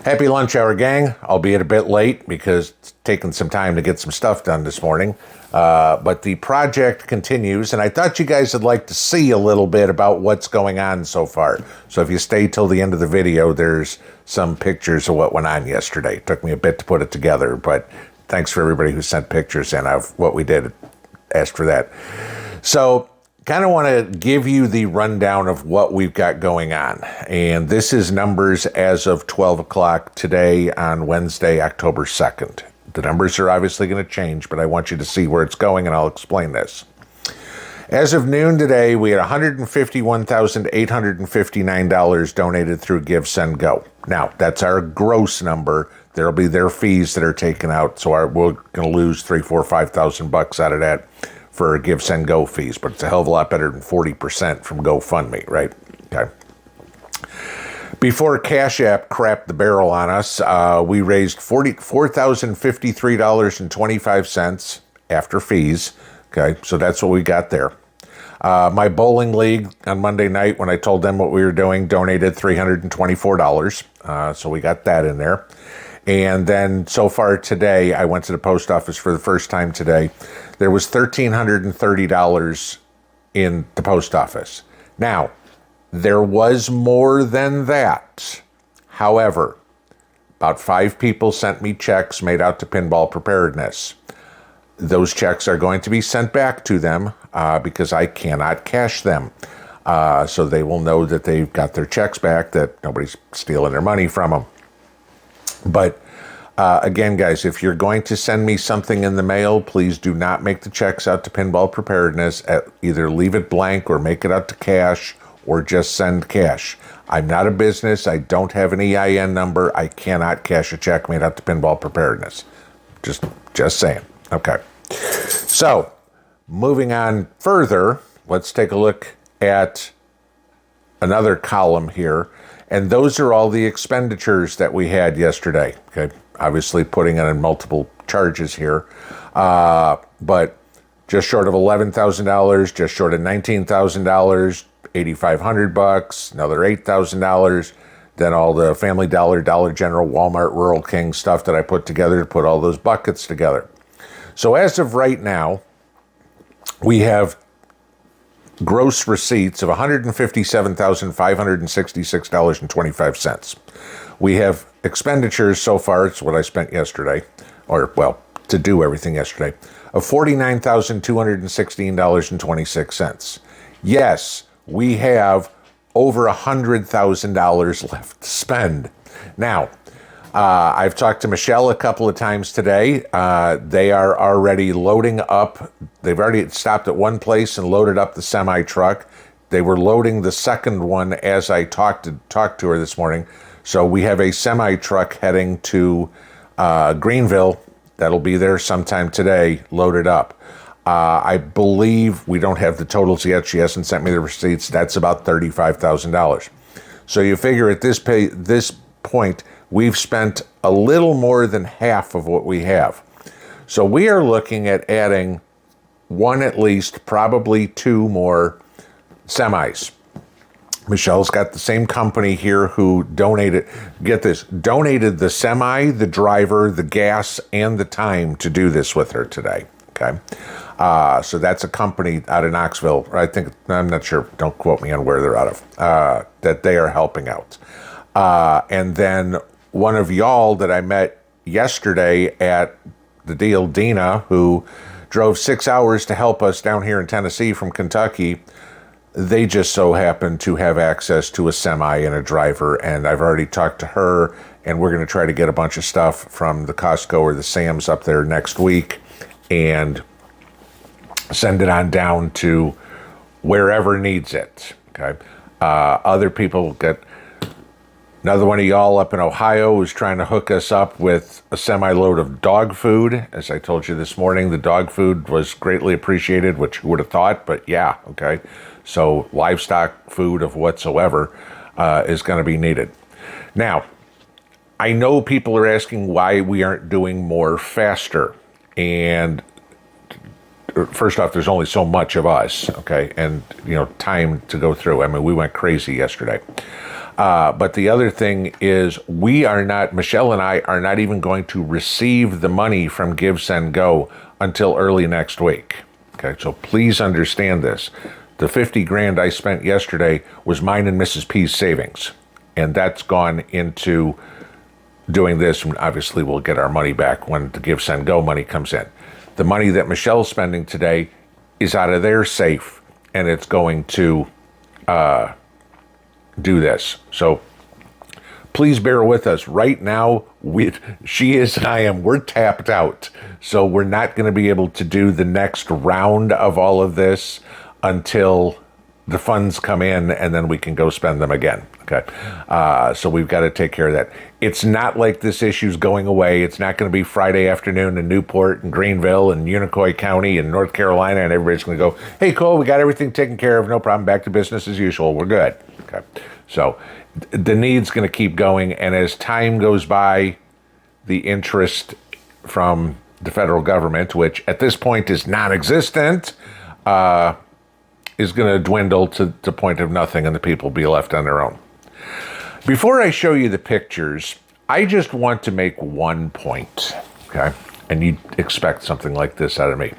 Happy lunch hour, gang. Albeit a bit late because it's taken some time to get some stuff done this morning. But the project continues, and I thought you guys would like to see a little bit about what's going on so far. So if you stay till the end of the video, there's some pictures of what went on yesterday. It took me a bit to put it together, but thanks for everybody who sent pictures in of what we did. Asked for that. So kind of want to give you the rundown of what we've got going on. And this is numbers as of 12 o'clock today on Wednesday, October 2nd. The numbers are obviously going to change, but I want you to see where it's going, and I'll explain this. As of noon today, we had $151,859 donated through Give, Send, Go. Now, that's our gross number. There'll be their fees that are taken out, so we're going to lose $3,000, $4,000, $5,000 out of that for Give, Send, Go fees, but it's a hell of a lot better than 40% from GoFundMe, right? Okay. Before Cash App crapped the barrel on us, we raised $4,053.25 after fees. Okay, so that's what we got there. My bowling league on Monday night, when I told them what we were doing, donated $324. So we got that in there. And then so far today, I went to the post office for the first time today. There was $1,330 in the post office. Now, there was more than that. However, about 5 people sent me checks made out to Pinball Preparedness. Those checks are going to be sent back to them because I cannot cash them. So they will know that they've got their checks back, that nobody's stealing their money from them. But again, guys, if you're going to send me something in the mail, please do not make the checks out to Pinball Preparedness. Either leave it blank or make it out to cash or just send cash. I'm not a business. I don't have an EIN number. I cannot cash a check made out to Pinball Preparedness. Just saying. Okay. So, moving on further, let's take a look at another column here. And those are all the expenditures that we had yesterday. Okay, obviously putting it in multiple charges here, but just short of $11,000, just short of $19,000, $8,500, another $8,000. Then all the Family Dollar, Dollar General, Walmart, Rural King stuff that I put together to put all those buckets together. So as of right now, we have gross receipts of $157,566.25. We have expenditures so far, it's what I spent yesterday, or well, to do everything yesterday, of $49,216.26. Yes, we have over $100,000 left to spend. Now, I've talked to Michelle a couple of times today. They are already loading up. They've already stopped at one place and loaded up the semi-truck. They were loading the second one as I talked to her this morning. So we have a semi-truck heading to Greenville. That'll be there sometime today, loaded up. I believe we don't have the totals yet. She hasn't sent me the receipts. That's about $35,000. So you figure at this point, we've spent a little more than half of what we have. So we are looking at adding one at least, probably 2 more semis. Michelle's got the same company here who donated, get this, donated the semi, the driver, the gas, and the time to do this with her today. Okay. So that's a company out of Knoxville. I'm not sure, don't quote me on where they're out of, that they are helping out. And then one of y'all that I met yesterday at the deal, Dina, who drove 6 hours to help us down here in Tennessee from Kentucky, they just so happen to have access to a semi and a driver, and I've already talked to her, and we're going to try to get a bunch of stuff from the Costco or the Sam's up there next week and send it on down to wherever needs it. Okay. Other people get... Another one of y'all up in Ohio was trying to hook us up with a semi-load of dog food. As I told you this morning, the dog food was greatly appreciated, which who would have thought, but yeah, okay. So livestock food of whatsoever is going to be needed. Now, I know people are asking why we aren't doing more faster. And first off, there's only so much of us, okay? And, time to go through. I mean, we went crazy yesterday. But the other thing is Michelle and I are not even going to receive the money from Give, Send, Go until early next week. Okay, so please understand this. The 50 grand I spent yesterday was mine and Mrs. P's savings. And that's gone into doing this. And obviously, we'll get our money back when the Give, Send, Go money comes in. The money that Michelle's spending today is out of their safe, and it's going to do this. So please bear with us. Right now, she is and I am, we're tapped out. So we're not going to be able to do the next round of all of this until the funds come in, and then we can go spend them again. Okay. So we've got to take care of that. It's not like this issue's going away. It's not going to be Friday afternoon in Newport and Greenville and Unicoi County and North Carolina, and everybody's going to go, hey, Cole, we got everything taken care of. No problem. Back to business as usual. We're good. Okay. So the need's going to keep going. And as time goes by, the interest from the federal government, which at this point is non-existent, is going to dwindle to the point of nothing, and the people will be left on their own. Before I show you the pictures, I just want to make one point, okay? And you expect something like this out of me.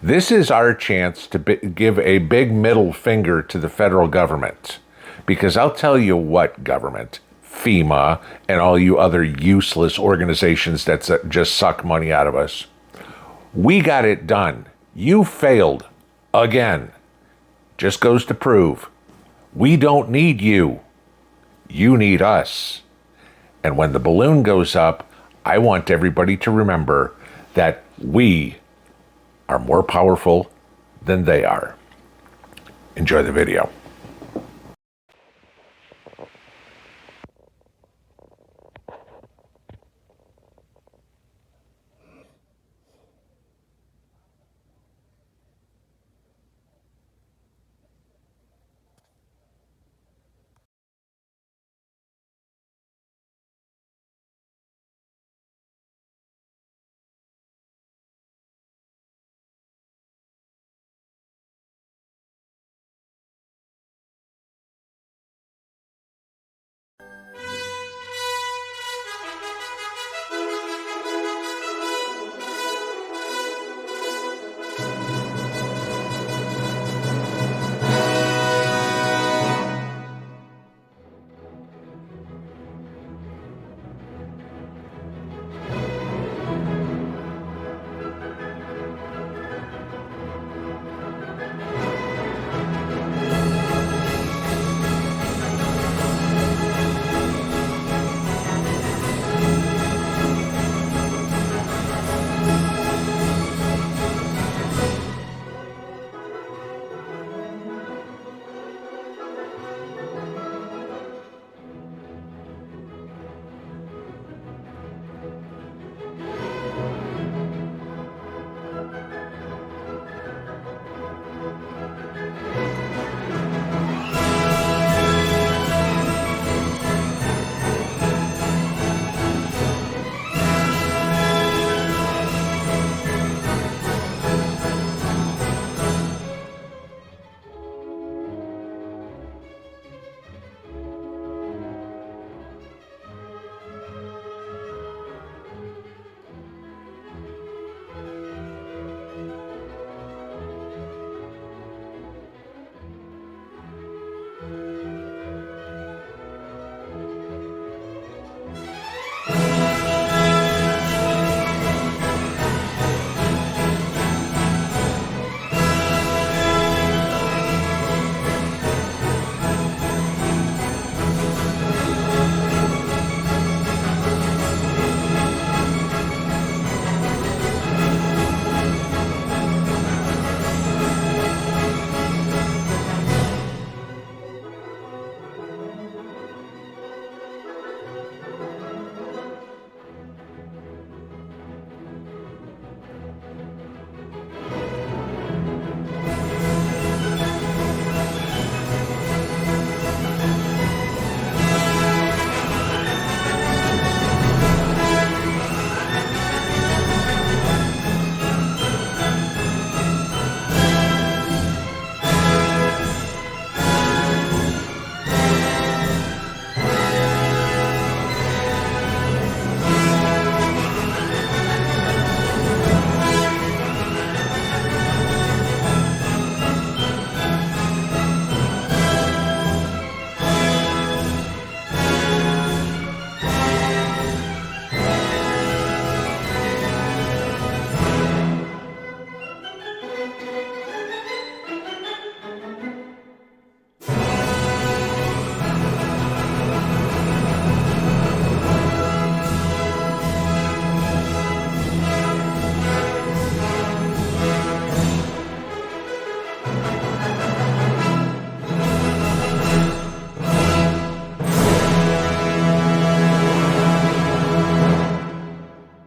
This is our chance to give a big middle finger to the federal government. Because I'll tell you what, government, FEMA, and all you other useless organizations that just suck money out of us, we got it done. You failed again. Just goes to prove we don't need you. You need us. And when the balloon goes up, I want everybody to remember that we are more powerful than they are. Enjoy the video.